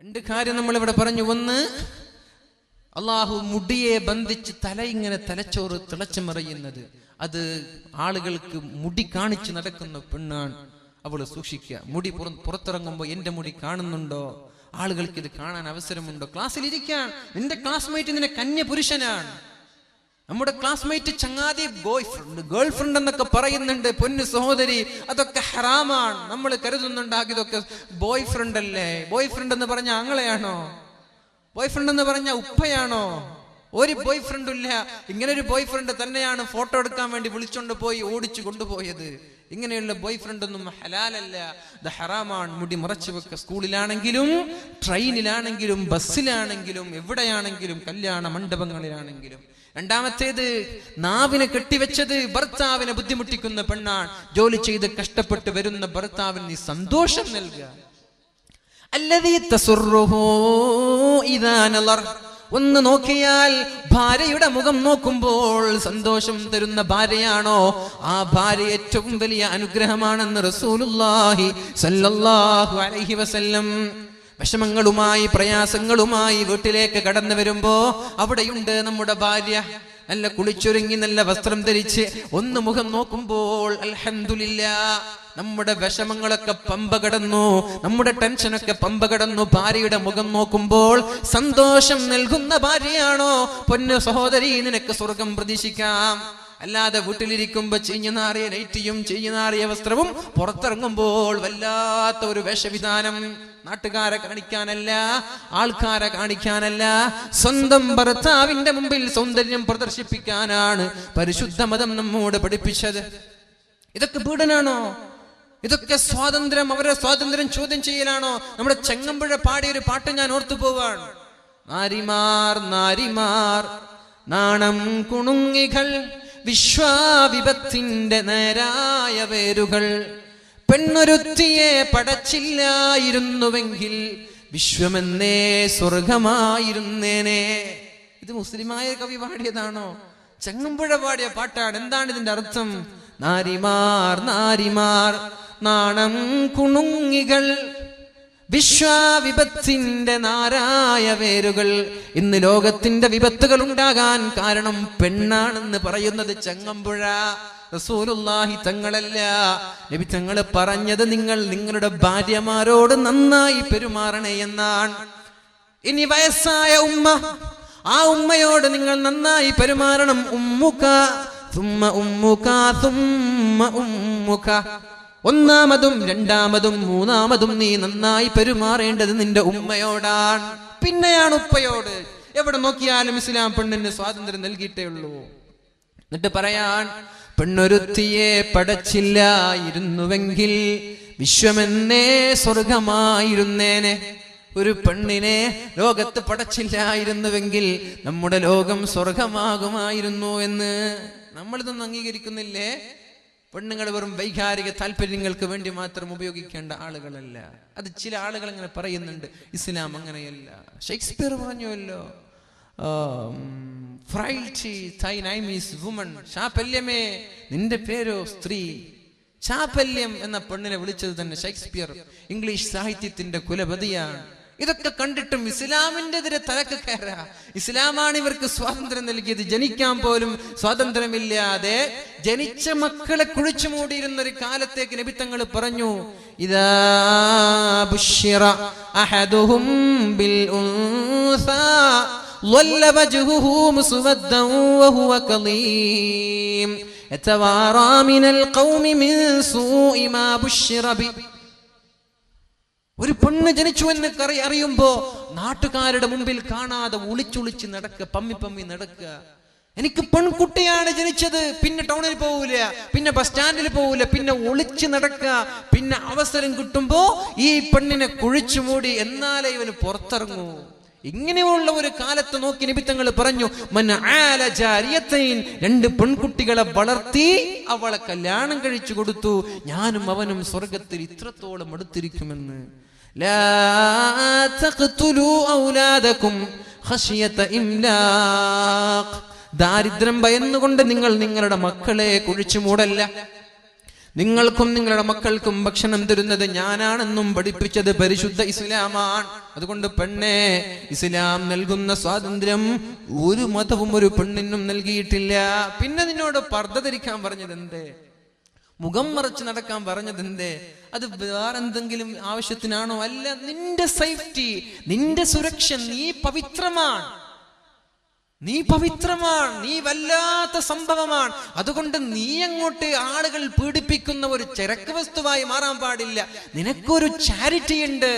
രണ്ട് കാര്യം നമ്മളിവിടെ പറഞ്ഞു. ഒന്ന്, അള്ളാഹു മുടിയെ ബന്ധിച്ച് തല ഇങ്ങനെ തലച്ചോറ് തിളച്ചു മറിയുന്നത്, അത് ആളുകൾക്ക് മുടി കാണിച്ച് നടക്കുന്ന പെണ്ണാണ്. അവള് സൂക്ഷിക്കുക. മുടി പുറത്തിറങ്ങുമ്പോ എന്റെ മുടി കാണുന്നുണ്ടോ, ആളുകൾക്ക് ഇത് കാണാൻ അവസരമുണ്ടോ. ക്ലാസ്സിൽ ഇരിക്കാൻ നിന്റെ ക്ലാസ്മേറ്റ് നിന്നെ കന്യ പുരുഷനാണ്. നമ്മുടെ ക്ലാസ്മേറ്റ് ചങ്ങാതി ഗേൾ ഫ്രണ്ട് എന്നൊക്കെ പറയുന്നുണ്ട്. പൊന്നു സഹോദരി, അതൊക്കെ ഹറാമാണ്. നമ്മൾ കരുതുന്നുണ്ടാക്കി ഇതൊക്കെ ബോയ് ഫ്രണ്ട് അല്ലേ. ബോയ് ഫ്രണ്ട് എന്ന് പറഞ്ഞ ആങ്ങളെയാണോ? ബോയ് ഫ്രണ്ട് എന്ന് പറഞ്ഞ ഉപ്പയാണോ? ഒരു ബോയ് ഫ്രണ്ടും ഇല്ല. ഇങ്ങനെ ഒരു ബോയ് ഫ്രണ്ട് തന്നെയാണ് ഫോട്ടോ എടുക്കാൻ വേണ്ടി വിളിച്ചോണ്ട് പോയി ഓടിച്ചു കൊണ്ടുപോയത്. ഇങ്ങനെയുള്ള ബോയ് ഫ്രണ്ട് ഒന്നും ഹലാലല്ല, ഇത് ഹറാമാണ്. മുടി മറച്ചു വെക്ക. സ്കൂളിലാണെങ്കിലും ട്രെയിനിലാണെങ്കിലും ബസ്സിലാണെങ്കിലും എവിടെയാണെങ്കിലും കല്യാണ മണ്ഡപങ്ങളിലാണെങ്കിലും. രണ്ടാമത്തേത്, നാവിനെ കെട്ടിവെച്ചത് ഭർത്താവിനെ ബുദ്ധിമുട്ടിക്കുന്ന പെണ്ണാണ്. ജോലി ചെയ്ത് കഷ്ടപ്പെട്ട് വരുന്ന ഭർത്താവിന് നീ സന്തോഷം നൽകുക. അല്ലദീ തസുറുഹു ഇദാ നളർ, ഒന്ന് നോക്കിയാൽ ഭാര്യയുടെ മുഖം നോക്കുമ്പോൾ സന്തോഷം തരുന്ന ഭാര്യയാണോ, ആ ഭാര്യ ഏറ്റവും വലിയ അനുഗ്രഹമാണെന്ന് റസൂലുള്ളാഹി സ്വല്ലല്ലാഹു അലൈഹി വസല്ലം. വിഷമങ്ങളുമായി പ്രയാസങ്ങളുമായി വീട്ടിലേക്ക് കടന്നു വരുമ്പോ അവിടെയുണ്ട് നമ്മുടെ ഭാര്യ. നല്ല കുളിച്ചൊരുങ്ങി നല്ല വസ്ത്രം ധരിച്ച് ഒന്ന് മുഖം നോക്കുമ്പോൾ അൽഹംദുലില്ലാഹ്, നമ്മുടെ വിഷമങ്ങളൊക്കെ പമ്പ കടന്നു, നമ്മുടെ ടെൻഷനൊക്കെ പമ്പ കടന്നു. ഭാര്യയുടെ മുഖം നോക്കുമ്പോൾ സന്തോഷം നൽകുന്ന ഭാര്യയാണോ, പൊന്നു സഹോദരി, നിനക്ക് സ്വർഗം പ്രതീക്ഷിക്കാം. അല്ലാതെ വീട്ടിലിരിക്കുമ്പോ ചീഞ്ഞുനാറിയ നൈറ്റിയും ചീഞ്ഞുനാറിയ വസ്ത്രവും പുറത്തിറങ്ങുമ്പോൾ വല്ലാത്ത ഒരു വേഷവിധാനം. നാട്ടുകാരെ കാണിക്കാനല്ല, ആൾക്കാരെ കാണിക്കാനല്ല, സ്വന്തം ഭർത്താവിന്റെ മുമ്പിൽ സൗന്ദര്യം പ്രദർശിപ്പിക്കാനാണ് പരിശുദ്ധ മതം നമ്മോട് പഠിപ്പിച്ചത്. ഇതൊക്കെ പീഡനാണോ? ഇതൊക്കെ സ്വാതന്ത്ര്യം, അവരുടെ സ്വാതന്ത്ര്യം ചോദ്യം ചെയ്യലാണോ? നമ്മുടെ ചെങ്ങമ്പുഴ പാടിയൊരു പാട്ട് ഞാൻ ഓർത്തു പോവാണ്. നാരിമാർ നാരിമാർ നാണം കുണുങ്ങികൾ, വിശ്വാവിപത്തിന്റെ നേരായ വേരുകൾ, പെണ്ണൊരുത്തിയെ പടച്ചില്ലായിരുന്നുവെങ്കിൽ വിശ്വമെന്നേ സ്വർഗമായിരുന്നേനെ. ഇത് മുസ്ലിമായ കവി പാടിയതാണോ? ചെങ്ങമ്പുഴ പാടിയ പാട്ടാണ്. എന്താണ് ഇതിന്റെ അർത്ഥം? നാരിമാർ നാരിമാർ നാണം കുണുങ്ങികൾ, വിശ്വാവിപത്തിന്റെ നാരായ വേരുകൾ. ഇന്ന് ലോകത്തിന്റെ വിപത്തുകൾ ഉണ്ടാകാൻ കാരണം പെണ്ണാണെന്ന് പറയുന്നത് ചെങ്ങമ്പുഴ റസൂലുള്ളാഹി തങ്ങളല്ല. നബി തങ്ങൾ പറഞ്ഞത് നിങ്ങൾ നിങ്ങളുടെ ഭാര്യമാരോട് നന്നായി പെരുമാറണേ എന്നാണ്. ഇനി വയസ്സായ ഉമ്മ, ആ ഉമ്മയോട് നിങ്ങൾ നന്നായി പെരുമാറണം. ഉമ്മുക തുമ്മ ഉമ്മുക തുമ്മ ഉമ്മുക. ഒന്നാമതും രണ്ടാമതും മൂന്നാമതും നീ നന്നായി പെരുമാറേണ്ടത് നിന്റെ ഉമ്മയോടാണ്, പിന്നെയാണ് ഉപ്പയോട്. എവിടെ നോക്കിയാലും ഇസ്ലാം പെണ്ണിന് സ്വാതന്ത്ര്യം നൽകിയിട്ടേ ഉള്ളൂ. എന്നിട്ട് പറയാൻ, പെണ്ണൊരുത്തിയെ പടച്ചില്ലായിരുന്നുവെങ്കിൽ വിശ്വമെന്നേ സ്വർഗമായിരുന്നേനെ. ഒരു പെണ്ണിനെ ലോകത്ത് പടച്ചില്ലായിരുന്നുവെങ്കിൽ നമ്മുടെ ലോകം സ്വർഗമാകുമായിരുന്നു എന്ന് നമ്മളിതൊന്നും അംഗീകരിക്കുന്നില്ലേ? പെണ്ണുങ്ങൾ വെറും വൈകാരിക താല്പര്യങ്ങൾക്ക് വേണ്ടി മാത്രം ഉപയോഗിക്കേണ്ട ആളുകളല്ല. അത് ചില ആളുകൾ അങ്ങനെ പറയുന്നുണ്ട്. ഇസ്ലാം അങ്ങനെയല്ല. ഷേക്സ്പിയർ പറഞ്ഞുവല്ലോ, ഫ്രൈൽറ്റി തൈ നൈം ഈസ് വുമൺ. ചാപല്യമേ നിന്റെ പേരോ സ്ത്രീ. ചാപല്യം എന്ന പെണ്ണിനെ വിളിച്ചത് തന്നെ ഷേക്സ്പിയർ, ഇംഗ്ലീഷ് സാഹിത്യത്തിന്റെ കുലപതിയാണ്. ഇതൊക്കെ കണ്ടിട്ടും ഇസ്ലാമിന്റെ എതിരെ തലക്ക് കയറാ. ഇസ്ലാമാണ് ഇവർക്ക് സ്വാതന്ത്ര്യം നൽകിയത്. ജനിക്കാൻ പോലും സ്വാതന്ത്ര്യമില്ലാതെ ജനിച്ച മക്കളെ കുഴിച്ചു മൂടിയിരുന്ന ഒരു കാലത്തേക്ക് നബി തങ്ങൾ പറഞ്ഞു, ഇദാ ബുശ്ശിറ അഹദുഹും ബിൽ ഉൻസാ ളല്ല വജ്ഹുഹു മുസ്വദ്ദൻ വഹുവ കളീം യതവാറാ മിനൽ ഖൗമി മിൻ സൂഇ മാ ബുശ്ശിറ ബി. ഒരു പെണ്ണ് ജനിച്ചു എന്ന് അറിയുമ്പോ നാട്ടുകാരുടെ മുമ്പിൽ കാണാതെ ഒളിച്ചൊളിച്ച് നടക്കുക, പമ്മി പമ്മി നടക്കുക. എനിക്ക് പെൺകുട്ടിയാണ് ജനിച്ചത്, പിന്നെ ടൗണിൽ പോകൂല, പിന്നെ ബസ് സ്റ്റാൻഡിൽ പോകൂല, പിന്നെ ഒളിച്ച് നടക്കുക. പിന്നെ അവസരം കിട്ടുമ്പോ ഈ പെണ്ണിനെ കുഴിച്ചു മൂടി, എന്നാലേ ഇവന് പുറത്തിറങ്ങൂ. ഇങ്ങനെയുള്ള ഒരു കാലത്ത് നോക്കി നബി തങ്ങൾ പറഞ്ഞു, മൻ ആല ജാരിയത്തൈൻ, രണ്ട് പെൺകുട്ടികളെ വളർത്തി അവളെ കല്യാണം കഴിച്ചു കൊടുത്തു, ഞാനും അവനും സ്വർഗത്തിൽ ഇത്രത്തോളം അടുത്തിരിക്കുമെന്ന്. ലാ തഖ്തുലൂ ഔലാദകും ഖശിയത ഇംലാഖ്. ദാരിദ്ര്യം ഭയന്നുകൊണ്ട് നിങ്ങൾ നിങ്ങളുടെ മക്കളെ കുഴിച്ചു മൂടല്ല. നിങ്ങൾക്കും നിങ്ങളുടെ മക്കൾക്കും ഭക്ഷണം തരുന്നത് ഞാനാണെന്നും പഠിപ്പിച്ചത് പരിശുദ്ധ ഇസ്ലാമാണ്. അതുകൊണ്ട് പെണ്ണെ, ഇസ്ലാം നൽകുന്ന സ്വാതന്ത്ര്യം ഒരു മതവും ഒരു പെണ്ണിനും നൽകിയിട്ടില്ല. പിന്നെ നിന്നോട് പർദ്ദ ധരിക്കാൻ പറഞ്ഞത് എന്തേ? മുഖം മറച്ച് നടക്കാൻ പറഞ്ഞത് എന്തേ? അത് വേറെന്തെങ്കിലും ആവശ്യത്തിനാണോ? അല്ല, നിന്റെ സേഫ്റ്റി, നിന്റെ സുരക്ഷ. നീ പവിത്രമാണ്, നീ പവിത്രമാണ്, നീ വല്ലാത്ത സംഭവമാണ്. അതുകൊണ്ട് നീ അങ്ങോട്ട് ആളുകൾ പീഡിപ്പിക്കുന്ന ഒരു ചരക്ക് വസ്തുവായി മാറാൻ പാടില്ല. നിനക്കൊരു ചാരിറ്റി ഉണ്ട്,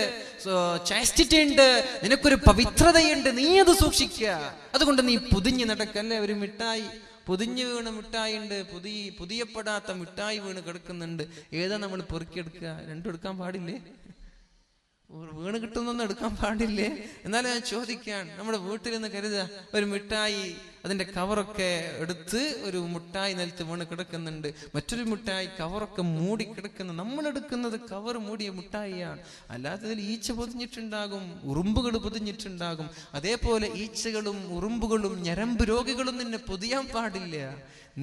ചാസ്റ്റിറ്റി ഉണ്ട്, നിനക്കൊരു പവിത്രതയുണ്ട്. നീ അത് സൂക്ഷിക്കുക. അതുകൊണ്ട് നീ പൊതിഞ്ഞ് നടക്കല്ലേ. ഒരു മിഠായി പൊതിഞ്ഞു വീണ മിഠായി ഉണ്ട്, പുതിയപ്പെടാത്ത മിഠായി വീണ് കിടക്കുന്നുണ്ട്. ഏതാ നമ്മൾ പെറുക്കിയെടുക്കുക? രണ്ടും എടുക്കാൻ പാടില്ലേ? വീണ് കിട്ടുന്നൊന്നും എടുക്കാൻ പാടില്ലേ? എന്നാലും ഞാൻ ചോദിക്കാൻ, നമ്മുടെ വീട്ടിൽ നിന്ന് കരുതുക, ഒരു മിഠായി അതിന്റെ കവറൊക്കെ എടുത്ത് ഒരു മിഠായി നിലത്ത് വീണ് കിടക്കുന്നുണ്ട്, മറ്റൊരു മിഠായി കവറൊക്കെ മൂടി കിടക്കുന്നു. നമ്മൾ എടുക്കുന്നത് കവർ മൂടിയ മിഠായിയാണ്. അല്ലാതെ അതിൽ ഈച്ച പൊതിഞ്ഞിട്ടുണ്ടാകും, ഉറുമ്പുകൾ പൊതിഞ്ഞിട്ടുണ്ടാകും. അതേപോലെ ഈച്ചകളും ഉറുമ്പുകളും ഞരമ്പ് രോഗികളും നിന്നെ പൊതിയാൻ പാടില്ല.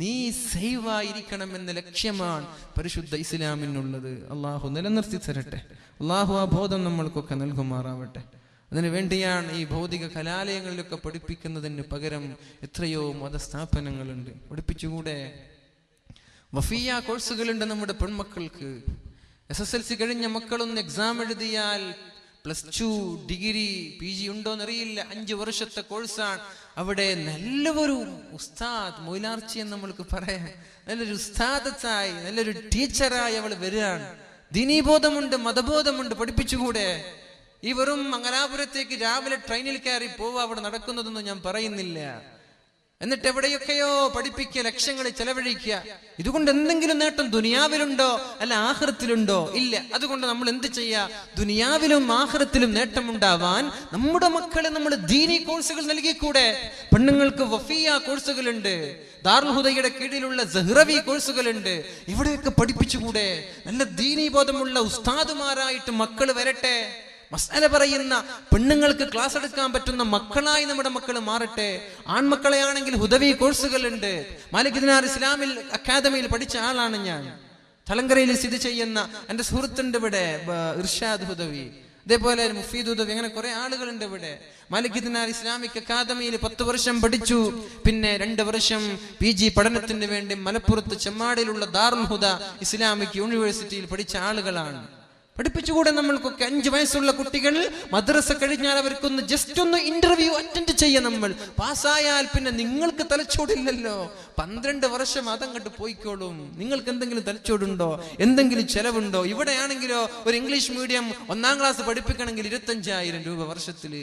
നീ സേവായിരിക്കണം എന്ന ലക്ഷ്യമാണ് പരിശുദ്ധ ഇസ്ലാമിനുള്ളത്. അള്ളാഹു നിലനിർത്തി തരട്ടെ. അള്ളാഹു ആ ബോധം നമ്മൾക്കൊക്കെ നൽകുമാറാവട്ടെ. അതിനു വേണ്ടിയാണ് ഈ ഭൗതിക കലാലയങ്ങളിലൊക്കെ പഠിപ്പിക്കുന്നതിന് പകരം എത്രയോ മതസ്ഥാപനങ്ങളുണ്ട്. പഠിപ്പിച്ചുകൂടെ? വഫിയ കോഴ്സുകളുണ്ട് നമ്മുടെ പെൺമക്കൾക്ക്. SSLC കഴിഞ്ഞ മക്കളൊന്ന് എക്സാം എഴുതിയാൽ +2 ഡിഗ്രി PG ഉണ്ടോന്നറിയില്ല, 5 വർഷത്തെ കോഴ്സാണ്. അവിടെ നല്ലൊരു ഉസ്താദ്, മൊയിലാർച്ചി എന്ന് നമ്മൾക്ക് പറയാം, നല്ലൊരു ഉസ്താദത്തായി, നല്ലൊരു ടീച്ചറായി അവൾ വരികയാണ്. ദീനീബോധമുണ്ട്, മതബോധമുണ്ട്. പഠിപ്പിച്ചുകൂടെ? ഈ വെറും മംഗലാപുരത്തേക്ക് രാവിലെ ട്രെയിനിൽ കയറി പോവുക, അവിടെ നടക്കുന്നതൊന്നും ഞാൻ പറയുന്നില്ല. എന്നിട്ട് എവിടെയൊക്കെയോ പഠിപ്പിക്കുക, ലക്ഷങ്ങൾ ചെലവഴിക്കുക. ഇതുകൊണ്ട് എന്തെങ്കിലും നേട്ടം ദുനിയാവിലുണ്ടോ? അല്ല ആഖിറത്തിലുണ്ടോ? ഇല്ല. അതുകൊണ്ട് നമ്മൾ എന്ത് ചെയ്യാ? ദുനിയാവിലും ആഖിറത്തിലും നേട്ടമുണ്ടാവാൻ നമ്മുടെ മക്കളെ നമ്മൾ ദീനി കോഴ്സുകൾ നൽകിക്കൂടെ? പെണ്ണുങ്ങൾക്ക് വഫിയ കോഴ്സുകളുണ്ട്, ദാറുൽ ഹുദയുടെ കീഴിലുള്ള സഹ്റവി കോഴ്സുകളുണ്ട്. ഇവിടെയൊക്കെ പഠിപ്പിച്ചുകൂടെ? നല്ല ദീനി ബോധമുള്ള ഉസ്താദുമാരായിട്ട് മക്കൾ വരട്ടെ. മസ്അല പറയുന്ന പെണ്ണുങ്ങൾക്ക് ക്ലാസ് എടുക്കാൻ പറ്റുന്ന മക്കളായി നമ്മുടെ മക്കൾ മാറട്ടെ. ആൺമക്കളെയാണെങ്കിൽ ഹുദവി കോഴ്സുകളുണ്ട്. മാലിക് ദിനാർ ഇസ്ലാമിൽ അക്കാദമിയിൽ പഠിച്ച ആളാണ് ഞാൻ. തലങ്കരയിൽ സ്ഥിതി ചെയ്യുന്ന എൻ്റെ സുഹൃത്തുണ്ട് ഇവിടെ, ഇർഷാദ് ഹുദവി, അതേപോലെ മുഫീദ് ഹുദവി, അങ്ങനെ കുറെ ആളുകളുണ്ട് ഇവിടെ. മാലിക് ദിനാർ ഇസ്ലാമിക് അക്കാദമിയിൽ 10 വർഷം പഠിച്ചു. പിന്നെ 2 വർഷം PG പഠനത്തിന് വേണ്ടി മലപ്പുറത്ത് ചെമ്മാടിലുള്ള ദാറുൽ ഹുദ ഇസ്ലാമിക് യൂണിവേഴ്സിറ്റിയിൽ പഠിച്ച ആളുകളാണ്. പഠിപ്പിച്ചുകൂടെ നമ്മൾക്കൊക്കെ? 5 വയസ്സുള്ള കുട്ടികൾ മദ്രസ കഴിഞ്ഞാൽ അവർക്കൊന്ന് ജസ്റ്റ് ഒന്ന് ഇന്റർവ്യൂ അറ്റൻഡ് ചെയ്യാം. നമ്മൾ പാസ്സായാൽ പിന്നെ നിങ്ങൾക്ക് തലച്ചോടില്ലല്ലോ. 12 വർഷം അതങ്ങോട്ട് പോയിക്കോളും. നിങ്ങൾക്ക് എന്തെങ്കിലും തലച്ചോടുണ്ടോ? എന്തെങ്കിലും ചെലവുണ്ടോ? ഇവിടെയാണെങ്കിലോ ഒരു ഇംഗ്ലീഷ് മീഡിയം 1ാം ക്ലാസ് പഠിപ്പിക്കണമെങ്കിൽ 25,000 രൂപ വർഷത്തില്.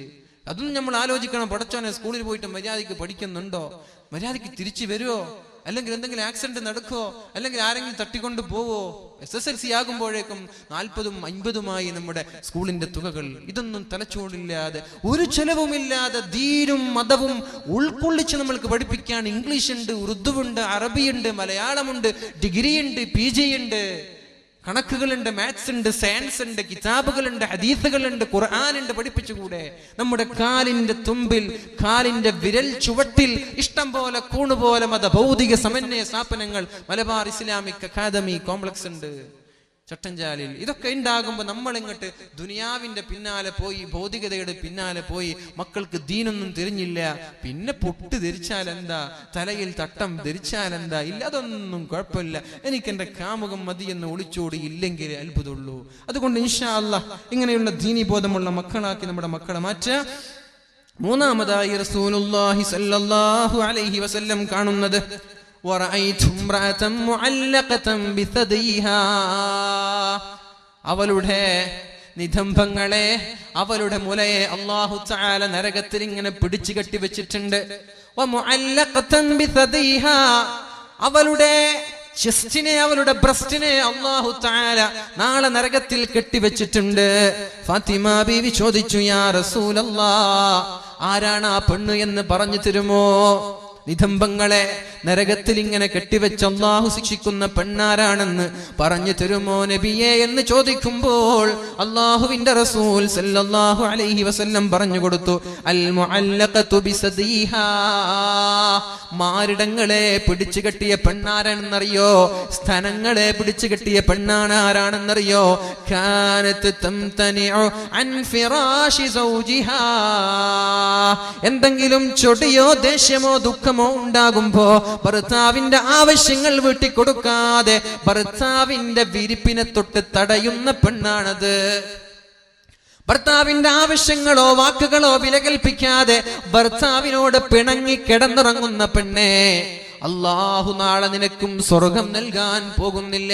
അതും നമ്മൾ ആലോചിക്കണം. പഠിച്ചോനെ, സ്കൂളിൽ പോയിട്ട് മര്യാദയ്ക്ക് പഠിക്കുന്നുണ്ടോ? മര്യാദയ്ക്ക് തിരിച്ചു വരുമോ? അല്ലെങ്കിൽ എന്തെങ്കിലും ആക്സിഡന്റ് നടക്കുമോ? അല്ലെങ്കിൽ ആരെങ്കിലും തട്ടിക്കൊണ്ട് പോവോ? SSLC ആകുമ്പോഴേക്കും 40ഉം 50ഉമായി നമ്മുടെ സ്കൂളിന്റെ തുകകൾ. ഇതൊന്നും തലച്ചോടില്ലാതെ, ഒരു ചെലവുമില്ലാതെ ദീനും മതവും ഉൾക്കൊള്ളിച്ച് നമ്മൾക്ക് പഠിപ്പിക്കാൻ ഇംഗ്ലീഷ് ഉണ്ട്, ഉറുദു ഉണ്ട്, അറബിയുണ്ട്, മലയാളമുണ്ട്, ഡിഗ്രി ഉണ്ട്, PG ഉണ്ട്, കണക്കുകളുണ്ട്, മാത്സ് ഉണ്ട്, സയൻസ് ഉണ്ട്, കിതാബുകളുണ്ട്, ഹദീസുകളുണ്ട്, ഖുർആനുണ്ട്. പഠിപ്പിച്ചുകൂടെ? നമ്മുടെ കാലിന്റെ തുമ്പിൽ, കാലിന്റെ വിരൽ ചുവട്ടിൽ ഇഷ്ടം പോലെ കൂണുപോലെ മത ഭൗതിക സമന്വയ സ്ഥാപനങ്ങൾ മലബാർ ഇസ്ലാമിക് അക്കാദമി കോംപ്ലക്സ് ഉണ്ട് ചട്ടഞ്ചാലിൽ. ഇതൊക്കെ ഉണ്ടാകുമ്പോൾ നമ്മൾ ഇങ്ങോട്ട് ദുനിയാവിന്റെ പിന്നാലെ പോയി, ഭൗതികതയുടെ പിന്നാലെ പോയി, മക്കൾക്ക് ദീനൊന്നും തിരിഞ്ഞില്ല. പിന്നെ പൊട്ട് ധരിച്ചാൽ എന്താ, തലയിൽ തട്ടം ധരിച്ചാൽ എന്താ? ഇല്ല, അതൊന്നും കുഴപ്പമില്ല, എനിക്ക് എൻ്റെ കാമുകം മതി എന്ന് ഒളിച്ചോടി ഇല്ലെങ്കിൽ അത്ഭുതമുള്ളൂ. അതുകൊണ്ട് ഇൻഷാ അല്ലാഹ് ഇങ്ങനെയുള്ള ദീനി ബോധമുള്ള മക്കളാക്കി നമ്മുടെ മക്കളെ മാറ്റുക. മൂന്നാമതായി റസൂലുള്ളാഹി സ്വല്ലല്ലാഹു അലൈഹി വസല്ലം കാണുന്നത് അവളുടെ നിതംബങ്ങളെ, അവളുടെ മുലയെ അല്ലാഹു തആല നരകത്തിൽ ഇങ്ങനെ പിടിച്ചു കെട്ടി വെച്ചിട്ടുണ്ട്. അവളുടെ ചെസ്റ്റിനെ, അവളുടെ ബ്രസ്റ്റിനെ അല്ലാഹു തആല നാളെ നരകത്തിൽ കെട്ടിവെച്ചിട്ടുണ്ട്. ഫാത്തിമ ബീവി ചോദിച്ചു, യാ റസൂലല്ലാഹ്, ആരാണ് ആ പെണ്ണ് എന്ന് പറഞ്ഞു തരുമോ? നിതംബങ്ങളെ നരകത്തിൽ ഇങ്ങനെ കെട്ടിവെച്ച് അല്ലാഹു ശിക്ഷിക്കുന്ന പെണ്ണാരാണെന്ന് പറഞ്ഞു തരുമോ നബിയെ എന്ന് ചോദിക്കുമ്പോൾ അല്ലാഹുവിന്റെ റസൂൽ സല്ലല്ലാഹു അലൈഹി വസല്ലം പറഞ്ഞു കൊടുത്തു, അൽ മുഅല്ലഖതു ബിസദീഹാ, മാറിടങ്ങളെ പിടിച്ചു കെട്ടിയ പെണ്ണാരാണെന്നറിയോ? സ്തനങ്ങളെ പിടിച്ചു കെട്ടിയ പെണ്ണാണ് ആരാണെന്നറിയോ? കാനത്ത് തംതനിഉ അൻ ഫിറാശി സൗജിഹാ, എന്തെങ്കിലും ചൊടിയോ ദേഷ്യമോ ദുഃഖമോ ഉണ്ടാകുമ്പോ ഭർത്താവിന്റെ ആവശ്യങ്ങൾ വീട്ടിക്കൊടുക്കാതെ ഭർത്താവിന്റെ വിരിപ്പിനെ തൊട്ട് തടയുന്ന പെണ്ണാണത്. ഭർത്താവിന്റെ ആവശ്യങ്ങളോ വാക്കുകളോ വിലകൽപ്പിക്കാതെ ഭർത്താവിനോട് പിണങ്ങി കിടന്നുറങ്ങുന്ന പെണ്ണെ, അല്ലാഹു നാളെ നിനക്കും സ്വർഗം നൽകാൻ പോകുന്നില്ല.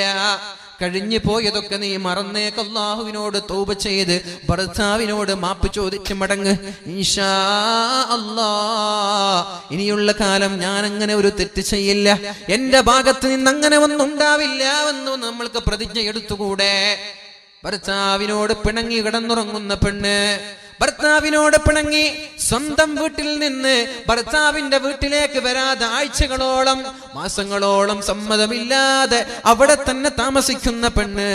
കഴിഞ്ഞു പോയതൊക്കെ നീ മറന്നേക്ക്. അല്ലാഹുവിനോട് തൗബ ചെയ്ത് ഭർത്താവിനോട് മാപ്പ് ചോദിച്ച് മടങ്ങ്. ഇൻഷാ അല്ലാഹ് ഇനിയുള്ള കാലം ഞാൻ അങ്ങനെ ഒരു തെറ്റ് ചെയ്യില്ല, എന്റെ ഭാഗത്ത് നിന്ന് അങ്ങനെ ഒന്നും ഉണ്ടാവില്ല എന്ന് നമ്മൾക്ക് പ്രതിജ്ഞ എടുത്തുകൂടെ? ഭർത്താവിനോട് പിണങ്ങി കിടന്നുറങ്ങുന്ന പെണ്ണ്, ഭർത്താവിനോട് പിണങ്ങി സ്വന്തം വീട്ടിൽ നിന്ന് ഭർത്താവിന്റെ വീട്ടിലേക്ക് വരാതെ ആഴ്ചകളോളം മാസങ്ങളോളം സമ്മതമില്ലാതെ അവിടെ തന്നെ താമസിക്കുന്ന പെണ്ണ്,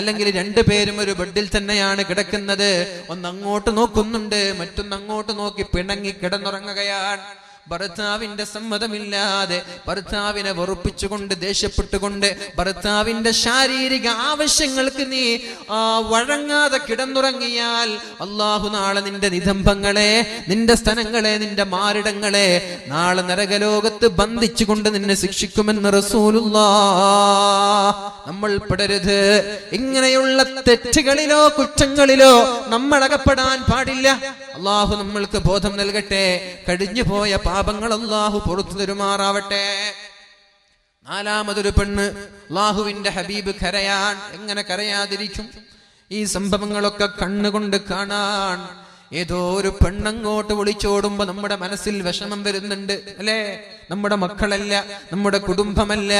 അല്ലെങ്കിൽ രണ്ടുപേരും ഒരു ബെഡിൽ തന്നെയാണ് കിടക്കുന്നത്, ഒന്നങ്ങോട്ട് നോക്കുന്നുണ്ട് മറ്റൊന്നങ്ങോട്ട് നോക്കി പിണങ്ങി കിടന്നുറങ്ങുകയാണ്. ഭർത്താവിന്റെ സമ്മതമില്ലാതെ ഭർത്താവിനെ വെറുപ്പിച്ചുകൊണ്ട് ദേഷ്യപ്പെട്ടുകൊണ്ട് ഭർത്താവിന്റെ ശാരീരിക ആവശ്യങ്ങൾക്ക് നീ വഴങ്ങാതെ കിടന്നുറങ്ങിയാൽ അല്ലാഹു നാളെ നിന്റെ നിതംബങ്ങളെ, നിന്റെ സ്തനങ്ങളെ, നിന്റെ മാറിടങ്ങളെ നാളെ നരകലോകത്ത് ബന്ധിച്ചുകൊണ്ട് നിന്നെ ശിക്ഷിക്കുമെന്ന് റസൂലുള്ളാഹ്. നമ്മൾ പെടരുത്, ഇങ്ങനെയുള്ള തെറ്റുകളിലോ കുറ്റങ്ങളിലോ നമ്മൾ അകപ്പെടാൻ പാടില്ല. അല്ലാഹു നമ്മൾക്ക് ബോധം നൽകട്ടെ. കഴിഞ്ഞു പോയ പാപങ്ങൾ അല്ലാഹു പുറത്തു തരുമാറാവട്ടെ. നാലാമതൊരു പെണ്ണ്, അല്ലാഹുവിന്റെ ഹബീബ് കരയാൻ. എങ്ങനെ കരയാതിരിക്കും? ഈ സംഭവങ്ങളൊക്കെ കണ്ണുകൊണ്ട് കാണാൻ. ഏതോ ഒരു പെണ്ണങ്ങോട്ട് വിളിച്ചോടുമ്പോ നമ്മുടെ മനസ്സിൽ വിഷമം വരുന്നുണ്ട്, അല്ലേ? നമ്മുടെ മക്കളല്ല, നമ്മുടെ കുടുംബമല്ല,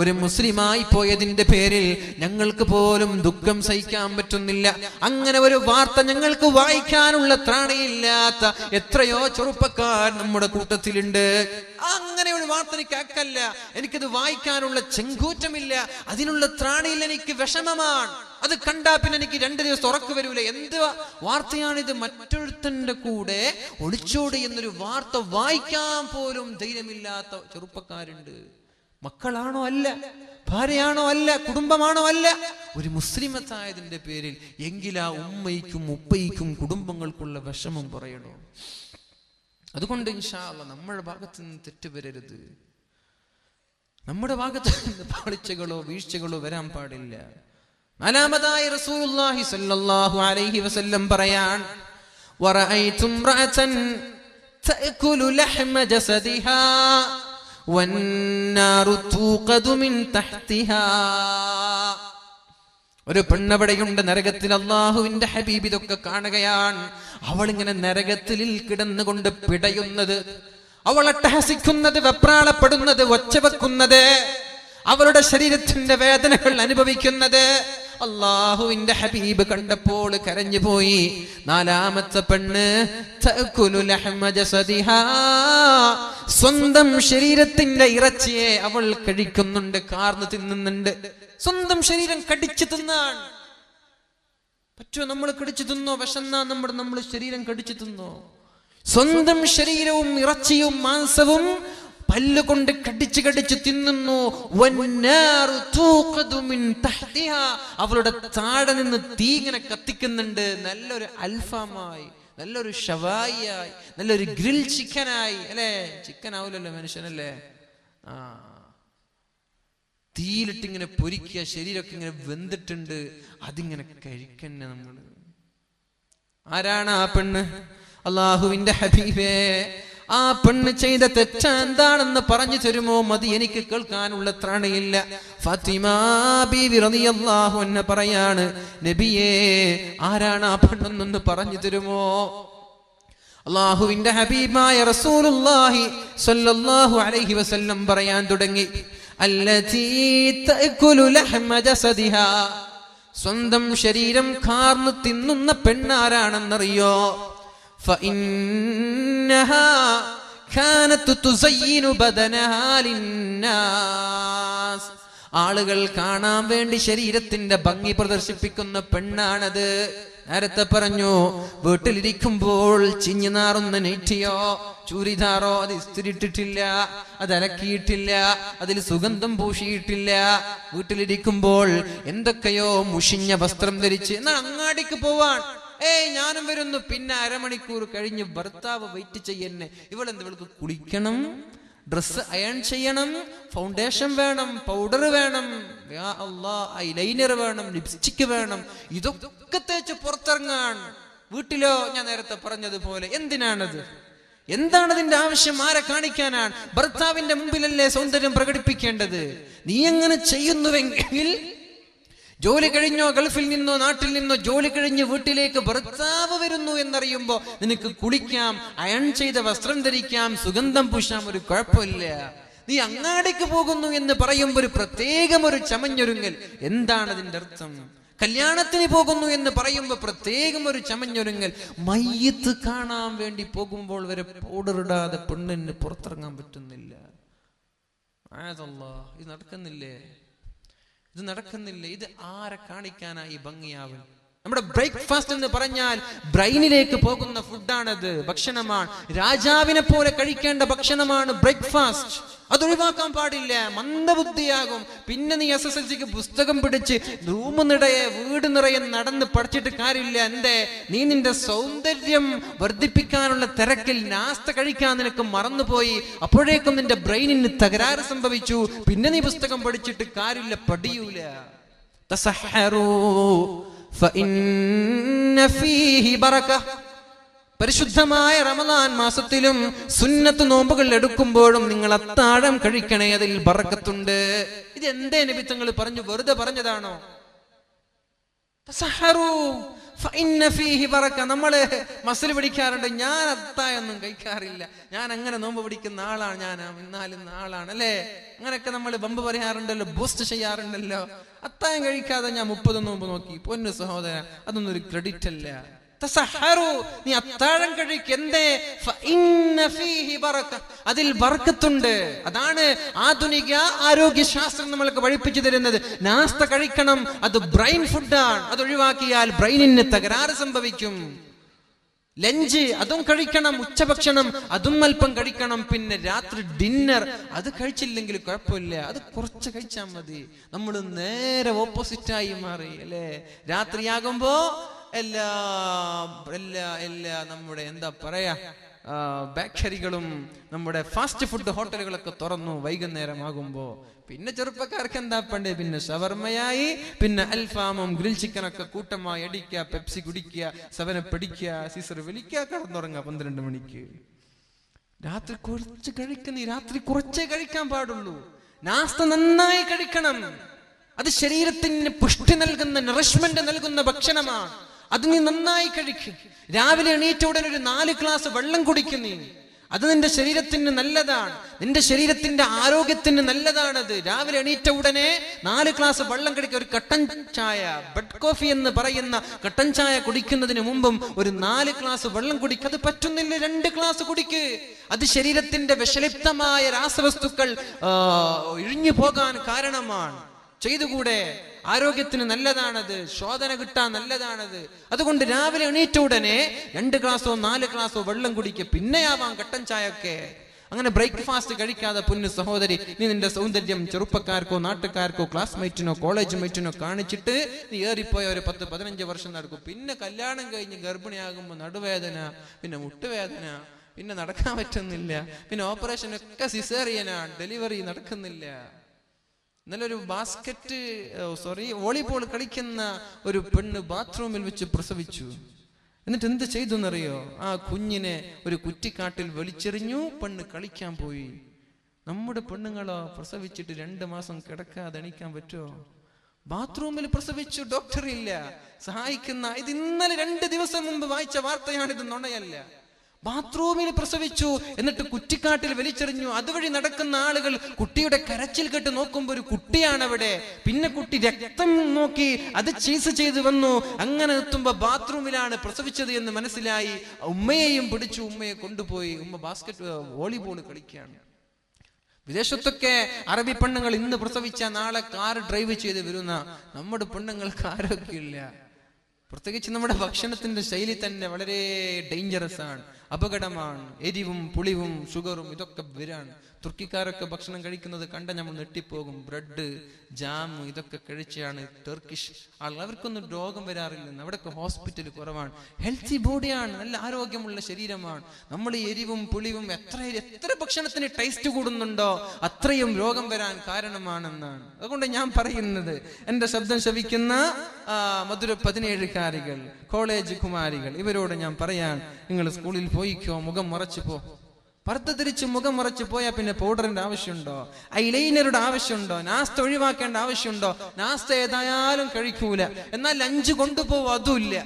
ഒരു മുസ്ലിമായി പോയതിന്റെ പേരിൽ ഞങ്ങൾക്ക് പോലും ദുഃഖം സഹിക്കാൻ പറ്റുന്നില്ല. അങ്ങനെ ഒരു വാർത്ത ഞങ്ങൾക്ക് വായിക്കാനുള്ള ത്രാണിയില്ലാത്ത എത്രയോ ചെറുപ്പക്കാർ നമ്മുടെ കൂട്ടത്തിലുണ്ട്. അങ്ങനെ ഒരു വാർത്ത എനിക്ക് അക്കല്ല, എനിക്കത് വായിക്കാനുള്ള ചെങ്കൂറ്റമില്ല, അതിനുള്ള ത്രാണിയിൽ എനിക്ക് വിഷമമാണ്. അത് കണ്ടാ പിന്നെ എനിക്ക് 2 ദിവസം ഉറക്ക് വരൂല. എന്ത് വാർത്തയാണിത്? മറ്റൊരുത്തന്റെ കൂടെ ഒളിച്ചോടി എന്നൊരു വാർത്ത വായിക്കാൻ പോലും ധൈര്യമില്ലാത്ത ചെറുപ്പക്കാരുണ്ട്. മക്കളാണോ അല്ല, ഭാര്യയാണോ അല്ല, കുടുംബമാണോ അല്ല, ഒരു മുസ്ലിമത്തായതിന്റെ പേരിൽ എങ്കിലാ ഉമ്മയ്ക്കും ഉപ്പയ്ക്കും കുടുംബങ്ങൾക്കുള്ള വിഷമം പറയണോ? അതുകൊണ്ട് ഇൻഷാ അല്ലാഹ് നമ്മുടെ ഭാഗത്ത് നിന്ന് തെറ്റ് വരരുത്. നമ്മുടെ ഭാഗത്ത് നിന്ന് പാളിച്ചകളോ വീഴ്ചകളോ വരാൻ പാടില്ല. നാലാമതായി റസൂലുള്ളാഹി സ്വല്ലല്ലാഹു അലൈഹി വസല്ലം പറയാൻ, വറഅയ്തു ഇംറഅതൻ തഅകുലു ലഹ്മ ജസദിഹാ വന്നാറു തൂഖദു മിൻ തഹ്തിഹാ. ഒരു പെണ്ണവിടെയുണ്ട് നരകത്തിൽ. അല്ലാഹുവിന്റെ ഹബീബ് ഇതൊക്കെ കാണുകയാണ്. അവൾ ഇങ്ങനെ നരകത്തിൽ കിടന്നുകൊണ്ട് പിടയുന്നത്, അവൾ അട്ടഹസിക്കുന്നത്, വെപ്രാളപ്പെടുന്നത്, ഒച്ചവെക്കുന്നത്, അവളുടെ ശരീരത്തിന്റെ വേദനകൾ അനുഭവിക്കുന്നത് അല്ലാഹുവിന്റെ ഹബീബ് കണ്ടപ്പോൾ കരഞ്ഞുപോയി. നാലാമത്തെ പെണ്ണ് തഅകുലു ലഹ്മ ജസദിഹാ, സ്വന്തം ശരീരത്തിന്റെ ഇറച്ചിയെ അവൾ കഴിക്കുന്നുണ്ട്, കാർന്ന് തിന്നുന്നുണ്ട്. സ്വന്തം ശരീരം കടിച്ചു തിന്നാൻ പറ്റുമോ? നമ്മൾ കടിച്ചു തിന്നോ? വിശന്നാ നമ്മൾ ശരീരം കടിച്ചു തിന്നോ? സ്വന്തം ശരീരവും ഇറച്ചിയും മാംസവും പല്ലുകൊണ്ട് കടിച്ചു കടിച്ചു തിന്നുന്നു. അവളുടെ താഴെ നിന്ന് തീ ഇങ്ങനെ കത്തിക്കുന്നുണ്ട്. നല്ലൊരു അൽഫാമായി, നല്ലൊരു ഷവായിയായി, നല്ലൊരു ഗ്രിൽ ചിക്കനായി, അല്ലേ? ചിക്കൻ ആവില്ലല്ലോ മനുഷ്യനല്ലേ? തീയിലിട്ടിങ്ങനെ പൊരിക്കുക, ശരീരമൊക്കെ ഇങ്ങനെ വെന്തിട്ടുണ്ട്, അതിങ്ങനെ കഴിക്കന്നെ നമ്മൾ. ആരാണ് ആ പെണ്ണ്? അല്ലാഹുവിന്റെ ഹബീബേ, ആ പെണ്ണ് ചെയ്ത തെറ്റ എന്താണെന്ന് പറഞ്ഞു തരുമോ? മതി, എനിക്ക് കേൾക്കാനുള്ള ത്രാണിയില്ല. ഫാത്തിമ ബീവി റളിയല്ലാഹു അൻഹ പറയാണ്, നബിയേ, ആരാണ് ആ പെണ്ണെന്നൊന്ന് പറഞ്ഞു തരുമോ? അല്ലാഹുവിന്റെ ഹബീബായ റസൂലുള്ളാഹി സ്വല്ലല്ലാഹു അലൈഹി വസല്ലം പറയാൻ തുടങ്ങി, അല്ലതീ തഅകുലു ലഹ്മ ജസദിഹാ, സ്വന്തം ശരീരം കാർന്ന് തിന്നുന്ന പെണ്ണാരാണെന്നറിയോ? ഫഇന്നഹാ കാനത് തുസയ്യിനു ബദനഹാ ലിന്നാസ്. ആളുകൾ കാണാൻ വേണ്ടി ശരീരത്തിന്റെ ഭംഗി പ്രദർശിപ്പിക്കുന്ന പെണ്ണാണത്. നേരത്തെ പറഞ്ഞു, വീട്ടിലിരിക്കുമ്പോൾ ചിഞ്ഞു നാറുന്ന നെറ്റിയോ ചൂരിദാറോ അത് ഇസ്തിരിട്ടിട്ടില്ല, അത് അലക്കിയിട്ടില്ല, അതിൽ സുഗന്ധം പൂശിയിട്ടില്ല. വീട്ടിലിരിക്കുമ്പോൾ എന്തൊക്കെയോ മുഷിഞ്ഞ വസ്ത്രം ധരിച്ച് എന്നാൽ അങ്ങാടിക്ക് പോവാൻ ഞാനും വരുന്നു. പിന്നെ അരമണിക്കൂർ കഴിഞ്ഞ് ഭർത്താവ് വെയിറ്റ് ചെയ്യുന്നേ. ഇവൾക്ക് കുളിക്കണം, ഡ്രസ് അയൺ ചെയ്യണം, ഫൗണ്ടേഷൻ വേണം, പൗഡർ വേണം, യാ അല്ലാഹ് ഐലൈനർ വേണം, ലിപ്സ്റ്റിക് വേണം. ഇതൊക്കെ തേച്ച് പുറത്തിറങ്ങാൻ. വീട്ടിലോ ഞാൻ നേരത്തെ പറഞ്ഞതുപോലെ എന്തിനാണത്? എന്താണ് അതിന്റെ ആവശ്യം? ആരെ കാണിക്കാനാണ്? ഭർത്താവിന്റെ മുമ്പിലല്ലേ സൗന്ദര്യം പ്രകടിപ്പിക്കേണ്ടത്? നീ അങ്ങനെ ചെയ്യുന്നുവെങ്കിൽ ജോലി കഴിഞ്ഞോ ഗൾഫിൽ നിന്നോ നാട്ടിൽ നിന്നോ ജോലി കഴിഞ്ഞ് വീട്ടിലേക്ക് ഭർത്താവ് വരുന്നു എന്നറിയുമ്പോ നിനക്ക് കുളിക്കാം, അയൺ ചെയ്ത വസ്ത്രം ധരിക്കാം, സുഗന്ധം പൂശാം, ഒരു കുഴപ്പമില്ല. നീ അങ്ങാടിക്ക് പോകുന്നു എന്ന് പറയുമ്പോൾ ഒരു പ്രത്യേകം ഒരു ചമഞ്ഞൊരുങ്ങൽ. എന്താണ് അതിന്റെ അർത്ഥം? കല്യാണത്തിന് പോകുന്നു എന്ന് പറയുമ്പോൾ പ്രത്യേകം ഒരു ചമഞ്ഞൊരുങ്ങൽ. മയ്യത്ത് കാണാൻ വേണ്ടി പോകുമ്പോൾ വരെ പൗഡർ ഇടാതെ പെണ്ണിന് പുറത്തിറങ്ങാൻ പറ്റുന്നില്ല. ഇത് നടക്കുന്നില്ലേ? ഇത് നടക്കുന്നില്ല. ഇത് ആരെ കാണിക്കാനായി ഭംഗിയാവും? നമ്മുടെ ബ്രേക്ക്ഫാസ്റ്റ് എന്ന് പറഞ്ഞാൽ ബ്രെയിനിലേക്ക് പോകുന്ന ഫുഡാണത്, ഭക്ഷണമാണ്. രാജാവിനെ പോലെ കഴിക്കേണ്ട ഭക്ഷണമാണ് ബ്രേക്ക്ഫാസ്റ്റ്. അതൊഴിവാക്കാൻ പാടില്ല. മന്ദബുദ്ധിയാകും. പിന്നെ നീ SSLCക്ക് പുസ്തകം പിടിച്ച് റൂം നിറയെ വീട് നിറയെ നടന്ന് പഠിച്ചിട്ട് കാര്യമില്ല. എന്തേ? നീ നിന്റെ സൗന്ദര്യം വർദ്ധിപ്പിക്കാനുള്ള തിരക്കിൽ നാസ്ത കഴിക്കാൻ നിനക്ക് മറന്നുപോയി. അപ്പോഴേക്കും നിന്റെ ബ്രെയിനിന് തകരാറ് സംഭവിച്ചു. പിന്നെ നീ പുസ്തകം പഠിച്ചിട്ട് കാര്യമില്ല, പഠിയൂല. തസഹറൂ ഫഇന്ന ഫീഹി ബറക. പരിശുദ്ധമായ റമദാൻ മാസത്തിലും സുന്നത്ത് നോമ്പുകൾ എടുക്കുമ്പോഴും നിങ്ങൾ അത്താഴം കഴിക്കണേ, അതിൽ ബറക്കത്തുണ്ട്. ഇത് എന്തേ നബി തങ്ങൾ പറഞ്ഞു? വെറുതെ പറഞ്ഞതാണോ? തസഹറൂ ഫഇന്ന ഫീഹി ബറക. നമ്മള് മസ്ൽ പിടിക്കാറുണ്ട്. ഞാൻ അത്താഴൊന്നും കഴിക്കാറില്ല, ഞാൻ അങ്ങനെ നോമ്പ് പിടിക്കുന്ന ആളാണ്, ഞാൻ ഇന്നാലുന്ന ആളാണ് അല്ലേ? അങ്ങനെയൊക്കെ നമ്മൾ ബമ്പ് പറയാറുണ്ടല്ലോ, ബൂസ്റ്റ് ചെയ്യാറുണ്ടല്ലോ. അത്താഴം കഴിക്കാതെ ഞാൻ 30 നോമ്പ് നോക്കി. പൊന്നു സഹോദര, അതൊന്നും ഒരു ക്രെഡിറ്റ് അല്ല. തസഹറു, നീ അത്താഴം കഴിക്കെന്തേ? ഫഇന്ന ഫീഹി ബറക, അതിൽ ബർക്കത്തുണ്ട്. അതാണ് ആധുനിക ആരോഗ്യശാസ്ത്രം നമ്മൾക്ക് പഠിപ്പിച്ചു തരുന്നത്. നാസ്ത കഴിക്കണം, അത് ബ്രെയിൻ ഫുഡാണ്. അത് ഒഴിവാക്കിയാൽ ബ്രെയിനിന് തകരാറ് സംഭവിക്കും. ലഞ്ച് അതും കഴിക്കണം, ഉച്ചഭക്ഷണം അതും അല്പം കഴിക്കണം. പിന്നെ രാത്രി ഡിന്നർ അത് കഴിച്ചില്ലെങ്കിൽ കുഴപ്പമില്ല, അത് കുറച്ച് കഴിച്ചാൽ മതി. നമ്മൾ നേരെ ഓപ്പോസിറ്റായി മാറി അല്ലേ? രാത്രിയാകുമ്പോ എല്ലാ നമ്മുടെ എന്താ പറയാ ബേക്കറികളും നമ്മുടെ ഫാസ്റ്റ് ഫുഡ് ഹോട്ടലുകളൊക്കെ തുറന്നു വൈകുന്നേരമാകുമ്പോ. പിന്നെ ചെറുപ്പക്കാർക്ക് എന്താ പണ്ടേ? പിന്നെ ഷവർമയായി, പിന്നെ അൽഫാമും ഗ്രിൽ ചിക്കനൊക്കെ കൂട്ടമായി അടിക്കുക, പെപ്സി കുടിക്കുക, സെവനപ്പ് അടിക്കുക, സീസർ വലിക്കുക, കടന്നുറങ്ങുക 12 മണിക്ക്. രാത്രി കുറച്ച് കഴിക്കുന്ന, രാത്രി കുറച്ചേ കഴിക്കാൻ പാടുള്ളൂ. നാസ്ത നന്നായി കഴിക്കണം. അത് ശരീരത്തിന് പുഷ്ടി നൽകുന്ന, നറിഷ്മെന്റ് നൽകുന്ന ഭക്ഷണമാണ്. അത് നീ നന്നായി കഴിക്കും. രാവിലെ എണീറ്റ ഉടനെ ഒരു 4 ഗ്ലാസ് വെള്ളം കുടിക്കുന്നീ, അത് നിന്റെ ശരീരത്തിന് നല്ലതാണ്, നിന്റെ ശരീരത്തിന്റെ ആരോഗ്യത്തിന് നല്ലതാണത്. രാവിലെ എണീറ്റ ഉടനെ 4 ഗ്ലാസ് വെള്ളം കുടിക്കുക. ഒരു കട്ടൻ ചായ, ബെഡ് കോഫി എന്ന് പറയുന്ന കട്ടൻ ചായ കുടിക്കുന്നതിന് മുമ്പും ഒരു 4 ഗ്ലാസ് വെള്ളം കുടിക്കുക. അത് പറ്റുന്നില്ല, 2 ഗ്ലാസ് കുടിക്ക്. അത് ശരീരത്തിന്റെ വിഷലിപ്തമായ രാസവസ്തുക്കൾ ഇഴിഞ്ഞു പോകാൻ കാരണമാണ്. ചെയ്തുകൂടെ? ആരോഗ്യത്തിന് നല്ലതാണത്, ശോധന കിട്ടാൻ നല്ലതാണത്. അതുകൊണ്ട് രാവിലെ എണീറ്റ ഉടനെ 2 ഗ്ലാസോ 4 ഗ്ലാസോ വെള്ളം കുടിക്കുക. പിന്നെയാവാം കട്ടൻ ചായ ഒക്കെ. അങ്ങനെ ബ്രേക്ക്ഫാസ്റ്റ് കഴിക്കാതെ പൊന്നു സഹോദരി, നീ നിന്റെ സൗന്ദര്യം ചെറുപ്പക്കാർക്കോ നാട്ടുകാർക്കോ ക്ലാസ്മേറ്റിനോ കോളേജ് മേറ്റിനോ കാണിച്ചിട്ട് നീ ഏറിപ്പോയ ഒരു 10-15 വർഷം നടക്കും. പിന്നെ കല്യാണം കഴിഞ്ഞ് ഗർഭിണിയാകുമ്പോൾ നടുവേദന, പിന്നെ മുട്ടുവേദന, പിന്നെ നടക്കാൻ പറ്റുന്നില്ല, പിന്നെ ഓപ്പറേഷൻ ഒക്കെ സിസേറിയനാണ്, ഡെലിവറി നടക്കുന്നില്ല. ഇന്നലെ ഒരു വോളിബോൾ കളിക്കുന്ന ഒരു പെണ്ണ് ബാത്റൂമിൽ വെച്ച് പ്രസവിച്ചു. എന്നിട്ട് എന്ത് ചെയ്തു എന്നറിയോ? ആ കുഞ്ഞിനെ ഒരു കുറ്റിക്കാട്ടിൽ വലിച്ചെറിഞ്ഞു, പെണ്ണ് കളിക്കാൻ പോയി. നമ്മുടെ പെണ്ണുങ്ങളോ പ്രസവിച്ചിട്ട് 2 മാസം കിടക്കാതെ എണീക്കാൻ പറ്റുമോ? ബാത്റൂമിൽ പ്രസവിച്ചു, ഡോക്ടർ ഇല്ല സഹായിക്കുന്ന. ഇത് ഇന്നലെ 2 ദിവസം മുമ്പ് വായിച്ച വാർത്തയാണ്, ഇത് നുണയല്ല. ബാത്റൂമിൽ പ്രസവിച്ചു, എന്നിട്ട് കുറ്റിക്കാട്ടിൽ വലിച്ചെറിഞ്ഞു. അതുവഴി നടക്കുന്ന ആളുകൾ കുട്ടിയുടെ കരച്ചിൽ കേട്ട് നോക്കുമ്പോൾ ഒരു കുട്ടിയാണ് അവിടെ. പിന്നെ കുട്ടി രക്തം നോക്കി അത് ചീസ് ചെയ്ത് വന്നു. അങ്ങനെ എത്തുമ്പോ ബാത്റൂമിലാണ് പ്രസവിച്ചത് എന്ന് മനസ്സിലായി. ഉമ്മയെയും പിടിച്ചു, ഉമ്മയെ കൊണ്ടുപോയി. ഉമ്മ വോളിബോൾ കളിക്കുകയാണ്. വിദേശത്തൊക്കെ അറബി പെണ്ണുങ്ങൾ ഇന്ന് പ്രസവിച്ച നാളെ കാർ ഡ്രൈവ് ചെയ്ത് വരുന്ന, നമ്മുടെ പെണ്ണുങ്ങൾക്ക് ആരോഗ്യമില്ല. പ്രത്യേകിച്ച് നമ്മുടെ ഭക്ഷണത്തിന്റെ ശൈലി തന്നെ വളരെ ഡേഞ്ചറസ് ആണ്, അപകടമാണ്. എരിവും പുളിവും ഷുഗറും ഇതൊക്കെ വരാണ്. തുർക്കിക്കാരൊക്കെ ഭക്ഷണം കഴിക്കുന്നത് കണ്ട നമ്മൾ നെട്ടിപ്പോകും. ബ്രെഡ്, ജാം ഇതൊക്കെ കഴിച്ചാണ് ടർക്കിഷ് ആളുകൾ. അവർക്കൊന്നും രോഗം വരാറില്ലെന്ന്. അവിടെയൊക്കെ ഹോസ്പിറ്റൽ കുറവാണ്. ഹെൽത്തി ബോഡിയാണ്, നല്ല ആരോഗ്യമുള്ള ശരീരമാണ്. നമ്മൾ ഈ എരിവും പുളിവും എത്ര ഭക്ഷണത്തിന് ടേസ്റ്റ് കൂടുന്നുണ്ടോ അത്രയും രോഗം വരാൻ കാരണമാണെന്നാണ്. അതുകൊണ്ട് ഞാൻ പറയുന്നത്, എന്റെ ശബ്ദം ശ്രവിക്കുന്ന മധുര 17കാരികൾ, കോളേജ് കുമാരികൾ, ഇവരോട് ഞാൻ പറയാൻ, നിങ്ങൾ സ്കൂളിൽ പോയിക്കോ, മുഖം മറച്ചു പോ. പർദ്ദ ധരിച്ച് മുഖം മറച്ച് പോയാൽ പിന്നെ പൗഡറിന്റെ ആവശ്യമുണ്ടോ? ഐലൈനറുടെ ആവശ്യമുണ്ടോ? നാസ്ത ഒഴിവാക്കേണ്ട ആവശ്യമുണ്ടോ? നാസ്ത ഏതായാലും കഴിക്കൂല, എന്നാൽ ലഞ്ച് കൊണ്ടുപോകും, അതുമില്ല.